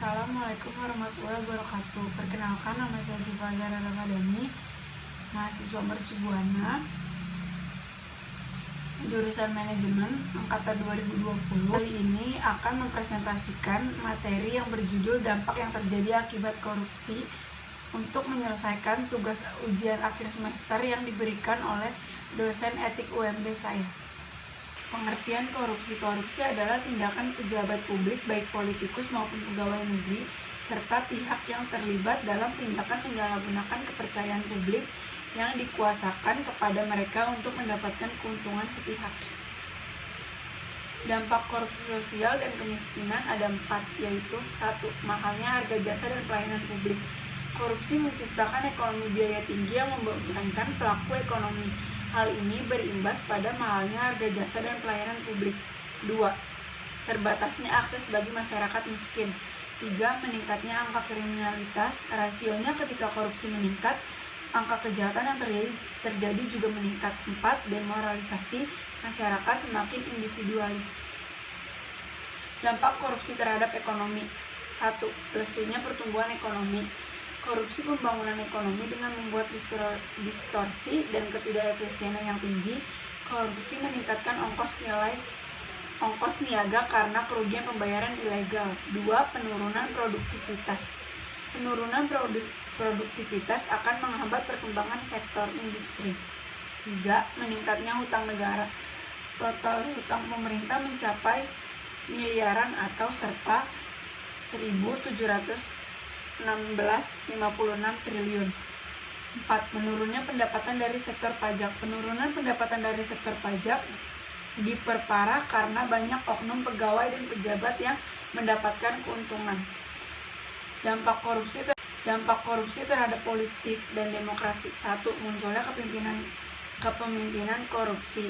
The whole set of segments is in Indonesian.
Assalamualaikum warahmatullahi wabarakatuh. Perkenalkan, nama saya Syifa Zahra Ramadhani, mahasiswa Mercubuana, jurusan manajemen angkatan 2020. Kali ini akan mempresentasikan materi yang berjudul dampak yang terjadi akibat korupsi untuk menyelesaikan tugas ujian akhir semester yang diberikan oleh dosen etik UMB saya. Pengertian korupsi adalah tindakan pejabat publik baik politikus maupun pegawai negeri serta pihak yang terlibat dalam tindakan menyalahgunakan kepercayaan publik yang dikuasakan kepada mereka untuk mendapatkan keuntungan sepihak. Dampak korupsi sosial dan kemiskinan ada 4, yaitu 1. Mahalnya harga jasa dan pelayanan publik. Korupsi menciptakan ekonomi biaya tinggi yang membebankan pelaku ekonomi. Hal ini berimbas pada mahalnya harga jasa dan pelayanan publik. 2. Terbatasnya akses bagi masyarakat miskin. 3. Meningkatnya angka kriminalitas. Rasionya ketika korupsi meningkat, angka kejahatan yang terjadi juga meningkat. 4. Demoralisasi masyarakat semakin individualis. Dampak korupsi terhadap ekonomi. 1. Lesunya pertumbuhan ekonomi. Korupsi pembangunan ekonomi dengan membuat distorsi dan ketidakefisienan yang tinggi. Korupsi meningkatkan ongkos niaga karena kerugian pembayaran ilegal. 2. Penurunan produktivitas. Penurunan produktivitas akan menghambat perkembangan sektor industri. 3. Meningkatnya hutang negara. Total hutang pemerintah mencapai miliaran atau serta 1.716,56 triliun. 4. Menurunnya pendapatan dari sektor pajak. Penurunan pendapatan dari sektor pajak diperparah karena banyak oknum pegawai dan pejabat yang mendapatkan keuntungan. Dampak korupsi terhadap politik dan demokrasi. 1. Munculnya kepemimpinan korupsi.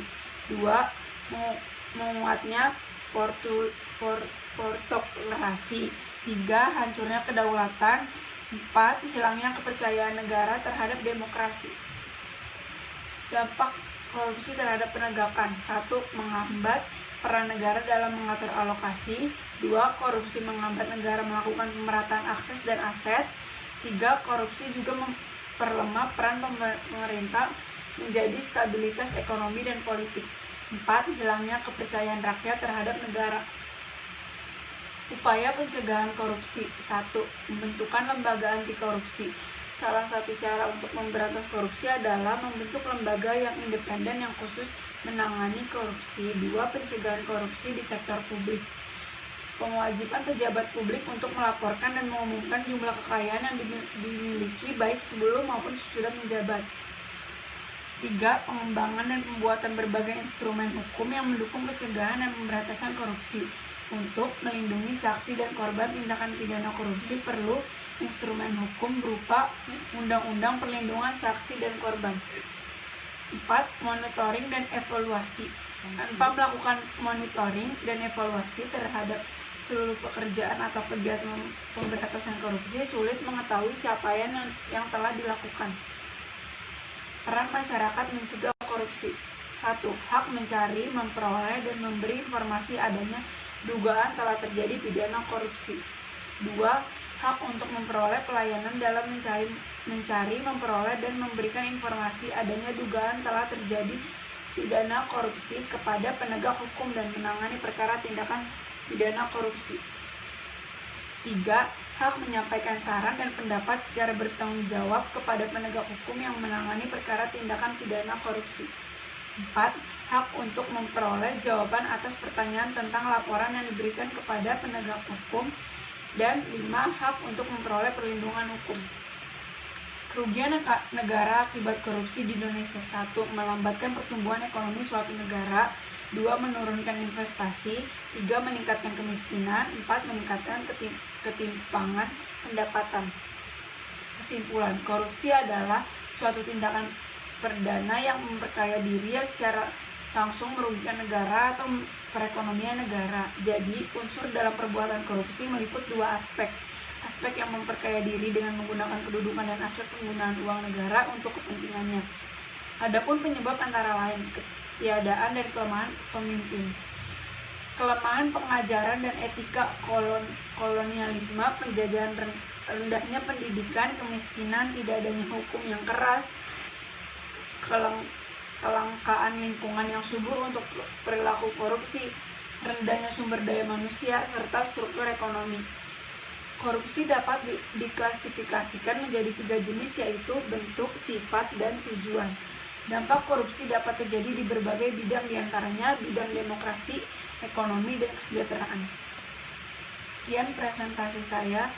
2. Menguatnya portolerasi. 3. Hancurnya kedaulatan. 4. Hilangnya kepercayaan negara terhadap demokrasi. Dampak korupsi terhadap penegakan. 1. Menghambat peran negara dalam mengatur alokasi. 2. Korupsi menghambat negara melakukan pemerataan akses dan aset. 3. Korupsi juga memperlemah peran pemerintah menjadi stabilitas ekonomi dan politik. 4. Hilangnya kepercayaan rakyat terhadap negara. Upaya pencegahan korupsi. 1. Membentukan lembaga anti korupsi. Salah satu cara untuk memberantas korupsi adalah membentuk lembaga yang independen yang khusus menangani korupsi. 2. Pencegahan korupsi di sektor publik. Pengewajiban pejabat publik untuk melaporkan dan mengumumkan jumlah kekayaan yang dimiliki baik sebelum maupun sesudah menjabat. 3. Pengembangan dan pembuatan berbagai instrumen hukum yang mendukung pencegahan dan pemberantasan korupsi. Untuk melindungi saksi dan korban tindakan pidana korupsi perlu instrumen hukum berupa Undang-Undang Perlindungan Saksi dan Korban. 4. Monitoring dan evaluasi. Tanpa melakukan monitoring dan evaluasi terhadap seluruh pekerjaan atau kegiatan pemberantasan korupsi, sulit mengetahui capaian yang telah dilakukan. Peran masyarakat mencegah korupsi. 1. Hak mencari, memperoleh, dan memberi informasi adanya dugaan telah terjadi pidana korupsi. 2. Hak untuk memperoleh pelayanan dalam mencari, memperoleh, dan memberikan informasi adanya dugaan telah terjadi pidana korupsi kepada penegak hukum dan menangani perkara tindakan pidana korupsi. 3. Hak menyampaikan saran dan pendapat secara bertanggung jawab kepada penegak hukum yang menangani perkara tindakan pidana korupsi. 4. Hak untuk memperoleh jawaban atas pertanyaan tentang laporan yang diberikan kepada penegak hukum. Dan 5. Hak untuk memperoleh perlindungan hukum. Kerugian negara akibat korupsi di Indonesia. 1. Melambatkan pertumbuhan ekonomi suatu negara. 2. Menurunkan investasi. 3. Meningkatkan kemiskinan. 4. Meningkatkan ketimpangan pendapatan. Kesimpulan, korupsi adalah suatu tindakan perdana yang memperkaya diri secara langsung merugikan negara atau perekonomian negara. Jadi, unsur dalam perbuatan korupsi meliput 2 aspek. Aspek yang memperkaya diri dengan menggunakan kedudukan dan aspek penggunaan uang negara untuk kepentingannya. Adapun penyebab antara lain ketiadaan dan kelemahan pemimpin. kelemahan pengajaran dan etika kolonialisme, penjajahan, rendahnya pendidikan, kemiskinan, tidak adanya hukum yang keras, kelangkaan lingkungan yang subur untuk perilaku korupsi, rendahnya sumber daya manusia, serta struktur ekonomi. Korupsi dapat diklasifikasikan menjadi 3 jenis, yaitu bentuk, sifat, dan tujuan. Dampak korupsi dapat terjadi di berbagai bidang, diantaranya bidang demokrasi, ekonomi, dan kesejahteraan. Sekian presentasi saya,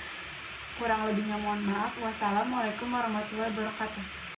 kurang lebihnya mohon maaf. Wassalamualaikum warahmatullahi wabarakatuh.